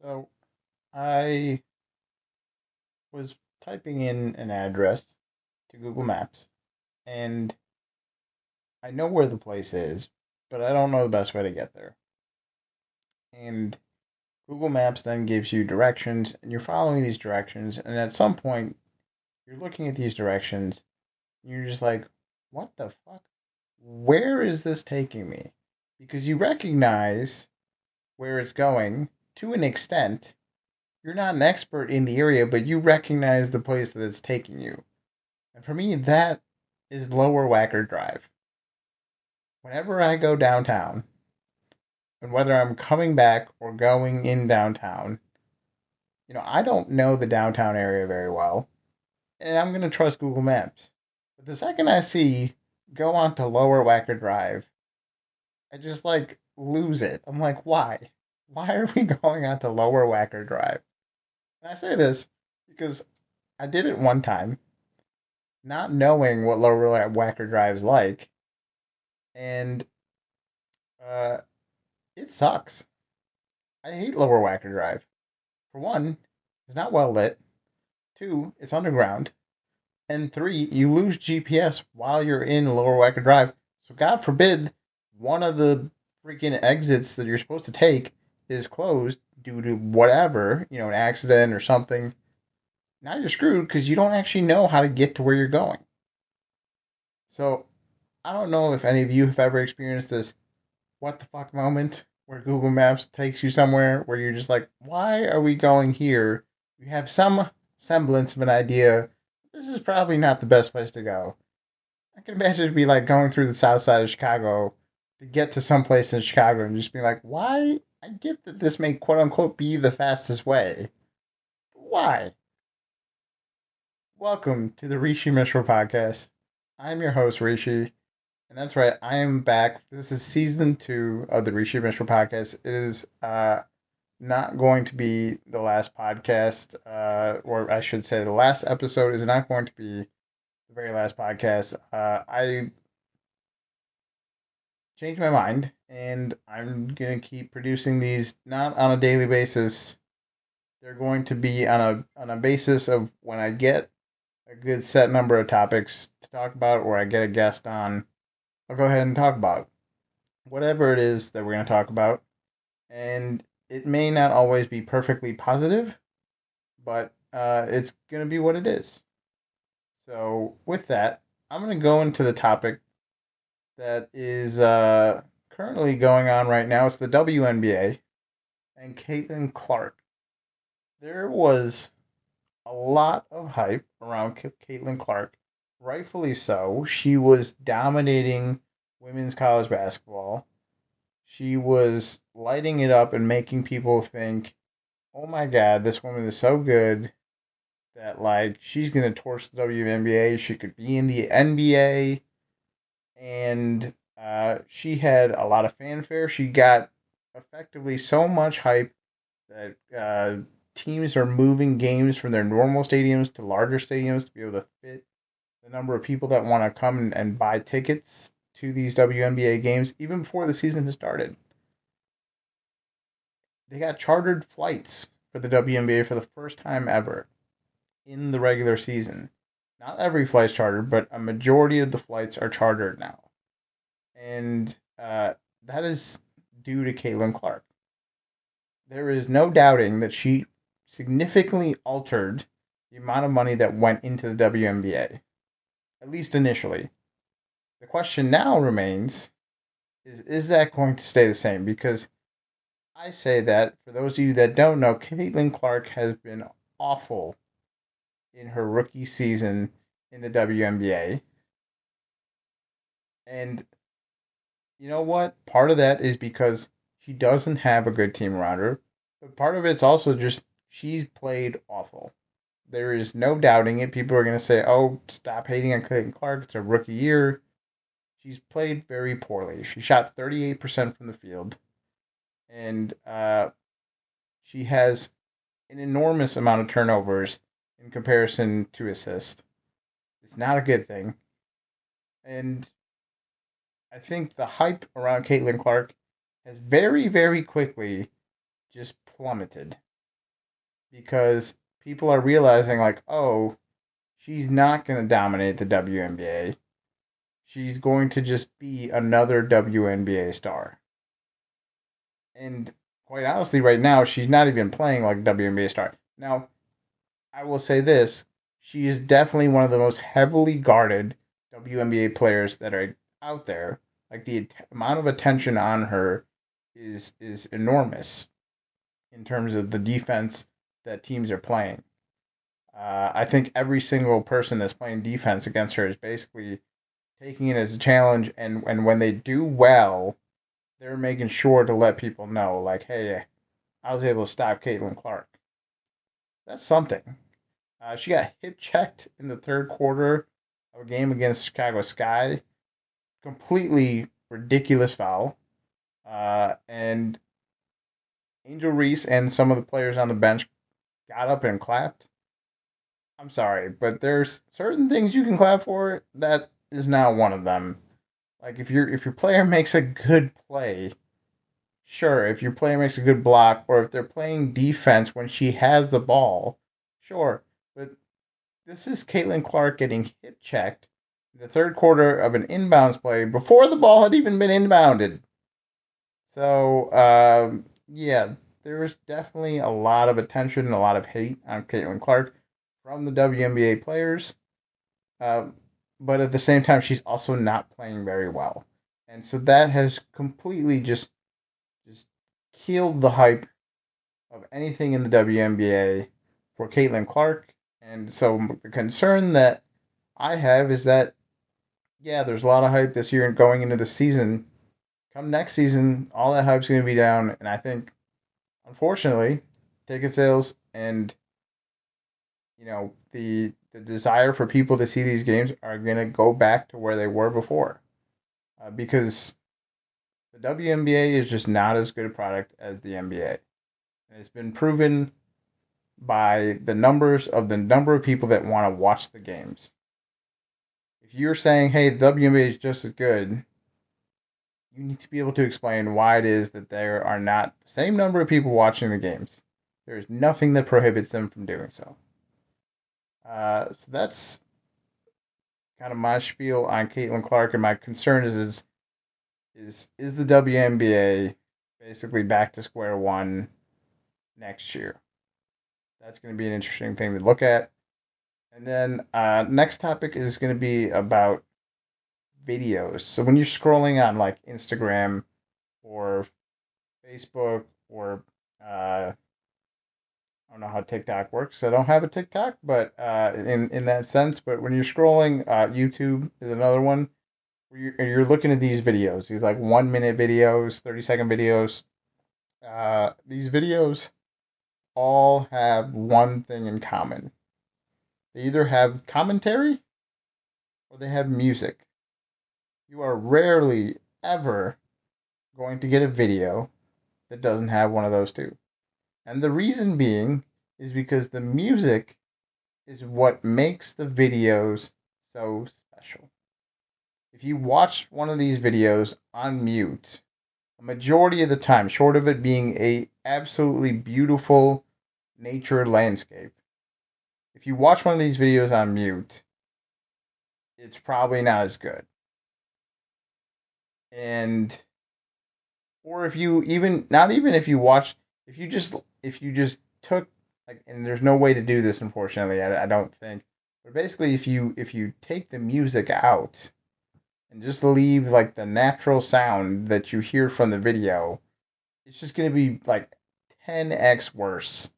So I was typing in an address to Google Maps, and I know where the place is, but I don't know the best way to get there. And Google Maps then gives you directions, and you're following these directions, and at some point, you're looking at these directions, and you're just like, what the fuck? Where is this taking me? Because you recognize where it's going to an extent. You're not an expert in the area, but you recognize the place that it's taking you. And for me, that is Lower Wacker Drive. Whenever I go downtown, and whether I'm coming back or going in downtown, I don't know the downtown area very well, and I'm going to trust Google Maps. But the second I see go on to Lower Wacker Drive, I just lose it. I'm like, why? Why are we going on to Lower Wacker Drive? And I say this because I did it one time, not knowing what Lower Wacker Drive is like, and uh, it sucks. I hate Lower Wacker Drive. For one, it's not well lit. Two, it's underground. And three, you lose GPS while you're in Lower Wacker Drive. So God forbid one of the freaking exits that you're supposed to take is closed due to whatever, an accident or something. Now you're screwed because you don't actually know how to get to where you're going. So I don't know if any of you have ever experienced this what the fuck moment where Google Maps takes you somewhere where you're just like, why are we going here? You have some semblance of an idea. This is probably not the best place to go. I can imagine it'd be like going through the south side of Chicago to get to some place in Chicago and just be like, why? I get that this may quote unquote be the fastest way. Why? Welcome to the Rishi Mishra podcast. I'm your host, Rishi. And that's right, I am back. This is season 2 of the Rishi Mishra podcast. It is not going to be the last podcast, or I should say, the last episode is not going to be the very last podcast. I changed my mind, and I'm gonna keep producing these not on a daily basis. They're going to be on a basis of when I get a good set number of topics to talk about, or I get a guest on. I'll go ahead and talk about whatever it is that we're going to talk about. And it may not always be perfectly positive, but it's going to be what it is. So, with that, I'm going to go into the topic that is currently going on right now. It's the WNBA and Caitlin Clark. There was a lot of hype around Caitlin Clark, rightfully so. She was dominating women's college basketball. She was lighting it up and making people think, oh my God, this woman is so good that she's gonna torch the WNBA. She could be in the NBA, and she had a lot of fanfare. She got effectively so much hype that teams are moving games from their normal stadiums to larger stadiums to be able to fit the number of people that want to come and buy tickets to these WNBA games even before the season has started. They got chartered flights for the WNBA for the first time ever in the regular season. Not every flight's chartered, but a majority of the flights are chartered now. And that is due to Caitlin Clark. There is no doubting that she significantly altered the amount of money that went into the WNBA, at least initially. The question now remains is that going to stay the same? Because I say that, for those of you that don't know, Caitlin Clark has been awful in her rookie season in the WNBA. And you know what? Part of that is because she doesn't have a good team around her. But part of it's also just she's played awful. There is no doubting it. People are going to say, oh, stop hating on Caitlin Clark. It's a rookie year. She's played very poorly. She shot 38% from the field. And she has an enormous amount of turnovers in comparison to assists. It's not a good thing. And I think the hype around Caitlin Clark has very, very quickly just plummeted. because people are realizing, like, oh, she's not going to dominate the WNBA. She's going to just be another WNBA star. And quite honestly, right now, she's not even playing like a WNBA star. Now, I will say this: she is definitely one of the most heavily guarded WNBA players that are out there. Like the amount of attention on her is enormous in terms of the defense that teams are playing. I think every single person that's playing defense against her is basically taking it as a challenge, and when they do well, they're making sure to let people know, like, hey, I was able to stop Caitlin Clark. That's something. She got hip checked in the third quarter of a game against Chicago Sky. Completely ridiculous foul. And Angel Reese and some of the players on the bench got up and clapped. I'm sorry, but there's certain things you can clap for. That is not one of them. Like if your player makes a good play, sure. If your player makes a good block, or if they're playing defense when she has the ball, sure. But this is Caitlin Clark getting hip checked in the third quarter of an inbounds play before the ball had even been inbounded. So, yeah, there was definitely a lot of attention and a lot of hate on Caitlin Clark from the WNBA players. Uh, but at the same time, she's also not playing very well. And so that has completely just killed the hype of anything in the WNBA for Caitlin Clark. And so the concern that I have is that, yeah, there's a lot of hype this year and going into the season. Come next season, all that hype's going to be down. And I think, unfortunately, ticket sales and the desire for people to see these games are going to go back to where they were before, because the WNBA is just not as good a product as the NBA. And it's been proven by the number of people that want to watch the games. If you're saying, hey, the WNBA is just as good, you need to be able to explain why it is that there are not the same number of people watching the games. There is nothing that prohibits them from doing so. So that's kind of my spiel on Caitlin Clark, and my concern is the WNBA basically back to square one next year? That's going to be an interesting thing to look at. And then next topic is going to be about videos. So when you're scrolling on like Instagram or Facebook or I don't know how TikTok works. I don't have a TikTok, but in that sense. But when you're scrolling, YouTube is another one where you're looking at these videos. These like 1 minute videos, 30-second videos. These videos all have one thing in common. They either have commentary or they have music. You are rarely ever going to get a video that doesn't have one of those two. And the reason being is because the music is what makes the videos so special. If you watch one of these videos on mute, a majority of the time, short of it being a absolutely beautiful nature landscape, if you watch one of these videos on mute, it's probably not as good. And or if you even not even if you watch if you just took like and there's no way to do this unfortunately I don't think, but basically if you take the music out and just leave like the natural sound that you hear from the video, it's just going to be like 10x worse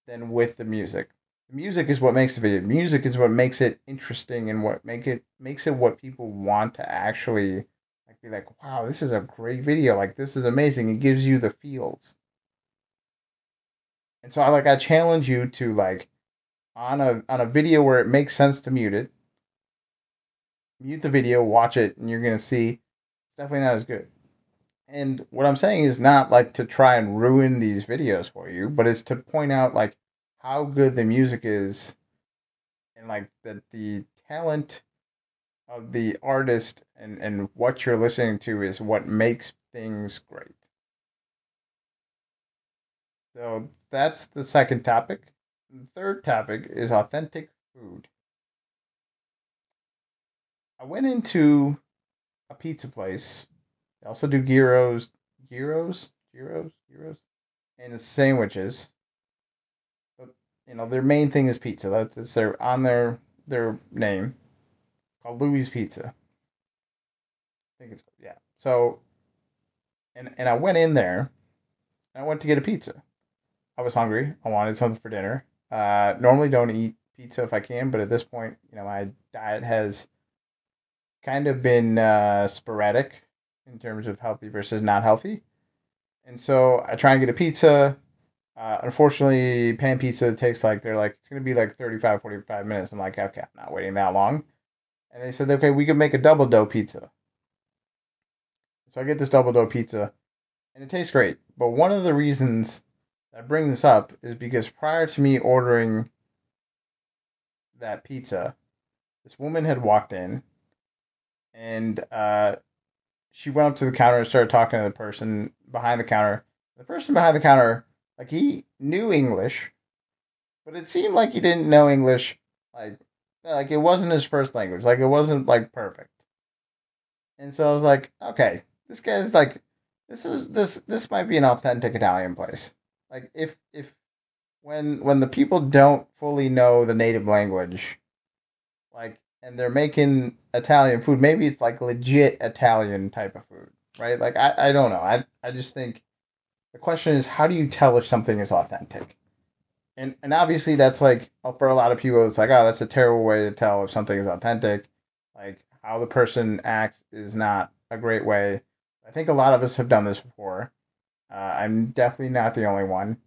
than with the music. The music is what makes the video. Music is what makes it interesting and what makes it what people want to actually like be like, wow, this is a great video. Like this is amazing. It gives you the feels. And so I challenge you to like on a video where it makes sense to mute the video, watch it, and you're gonna see it's definitely not as good. And what I'm saying is not like to try and ruin these videos for you, but it's to point out like how good the music is and like that the talent of the artist and what you're listening to is what makes things great. So that's the second topic. The third topic is authentic food. I went into a pizza place. They also do gyros, and it's sandwiches. But their main thing is pizza. That's their on their name, called Louis Pizza. I think it's yeah. So and I went in there and I went to get a pizza. I was hungry. I wanted something for dinner. Normally don't eat pizza if I can, but at this point, my diet has kind of been sporadic in terms of healthy versus not healthy. And so I try and get a pizza. Unfortunately, pan pizza takes they're like, it's going to be like 35, 45 minutes. I'm like, okay, I'm not waiting that long. And they said, okay, we could make a double dough pizza. So I get this double dough pizza, and it tastes great. But one of the reasons I bring this up is because prior to me ordering that pizza, this woman had walked in, and she went up to the counter and started talking to the person behind the counter. The person behind the counter, like, he knew English, but it seemed like he didn't know English, like it wasn't his first language, like it wasn't like perfect. And so I was like, okay, this guy's like, this might be an authentic Italian place. Like if when the people don't fully know the native language, like, and they're making Italian food, maybe it's like legit Italian type of food, right? Like I don't know. I just think the question is, how do you tell if something is authentic? And obviously that's like, for a lot of people it's like, oh, that's a terrible way to tell if something is authentic. Like, how the person acts is not a great way. I think a lot of us have done this before. I'm definitely not the only one.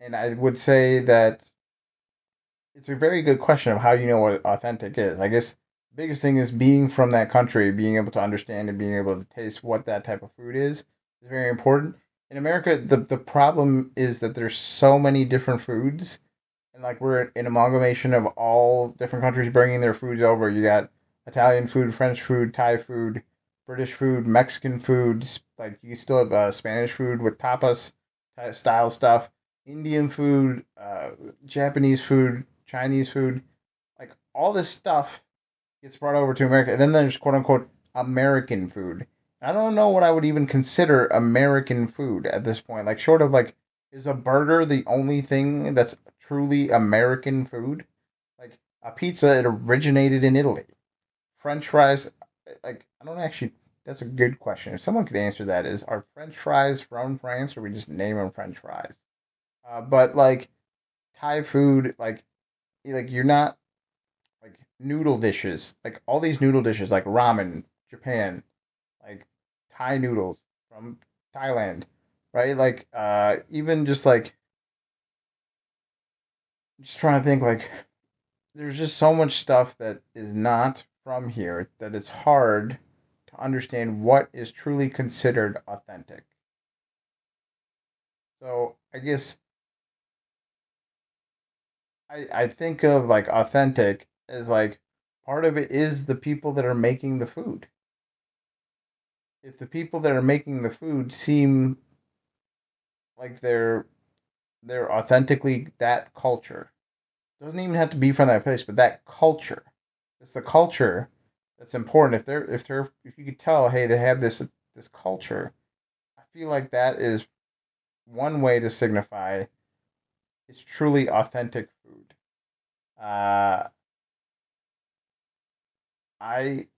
And I would say that it's a very good question of how you know what authentic is. I guess the biggest thing is being from that country, being able to understand and being able to taste what that type of food is very important. In America, the problem is that there's so many different foods, and like, we're an amalgamation of all different countries bringing their foods over. You got Italian food, French food, Thai food, British food, Mexican food. Like, you still have Spanish food with tapas style stuff, Indian food, Japanese food, Chinese food. Like, all this stuff gets brought over to America, and then there's quote unquote American food. I don't know what I would even consider American food at this point. Like, short of like, is a burger the only thing that's truly American food? Like, a pizza, it originated in Italy. French fries, like, I don't actually. That's a good question. If someone could answer that, are French fries from France, or we just name them French fries? But like, Thai food, like you're not, like, noodle dishes, like all these noodle dishes, like ramen, Japan, like Thai noodles from Thailand, right? Like, even just like, just trying to think, like, there's just so much stuff that is not from here that it's hard to understand what is truly considered authentic. So I guess I think of like authentic as like, part of it is the people that are making the food. If the people that are making the food seem like they're authentically that culture, doesn't even have to be from that place, but that culture. It's the culture that's important. If you could tell, hey, they have this culture, I feel like that is one way to signify it's truly authentic food. Uh, I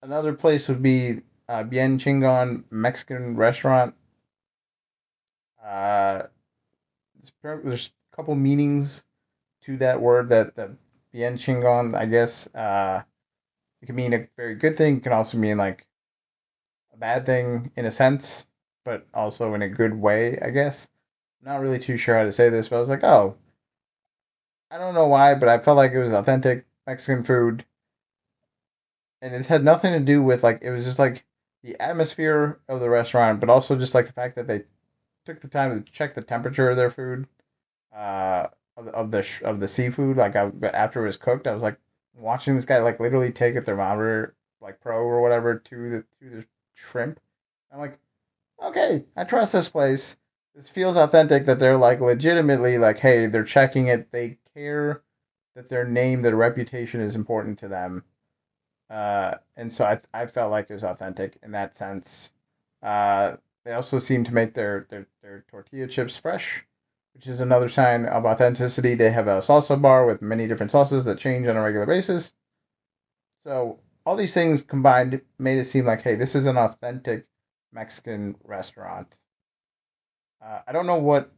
Another place would be Bien Chingon Mexican restaurant. Uh, there's a couple meanings to that word, that Bien Chingon. I guess it can mean a very good thing. It can also mean like a bad thing in a sense, but also in a good way, I guess. I'm not really too sure how to say this, but I was like, oh, I don't know why, but I felt like it was authentic Mexican food, and it had nothing to do with, like, it was just like the atmosphere of the restaurant, but also just like the fact that they took the time to check the temperature of their food, uh, of the seafood. Like, after it was cooked, I was like watching this guy like literally take a thermometer, like pro or whatever, to the shrimp. I'm like, okay, I trust this place. this feels authentic that they're like legitimately like, hey, they're checking it. They care that their name, their reputation is important to them. And so I felt like it was authentic in that sense. They also seem to make their tortilla chips fresh, which is another sign of authenticity. They have a salsa bar with many different sauces that change on a regular basis. So all these things combined made it seem like, hey, this is an authentic Mexican restaurant. I don't know what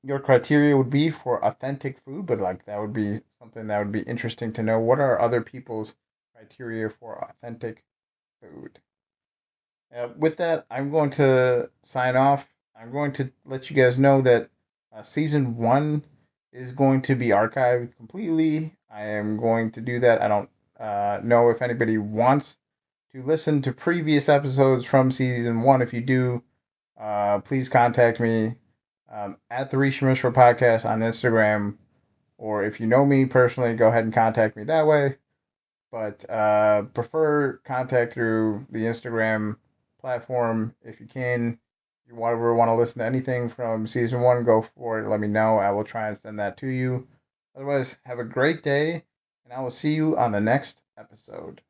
your criteria would be for authentic food, but like that would be something that would be interesting to know. What are other people's criteria for authentic food? With that, I'm going to sign off. I'm going to let you guys know that season one is going to be archived completely. I am going to do that. I don't know if anybody wants to listen to previous episodes from season one. If you do, please contact me at the Risha Mishra Podcast on Instagram, or if you know me personally, go ahead and contact me that way. But prefer contact through the Instagram platform if you can. If you ever want to listen to anything from season one, go for it. Let me know. I will try and send that to you. Otherwise, have a great day, and I will see you on the next episode.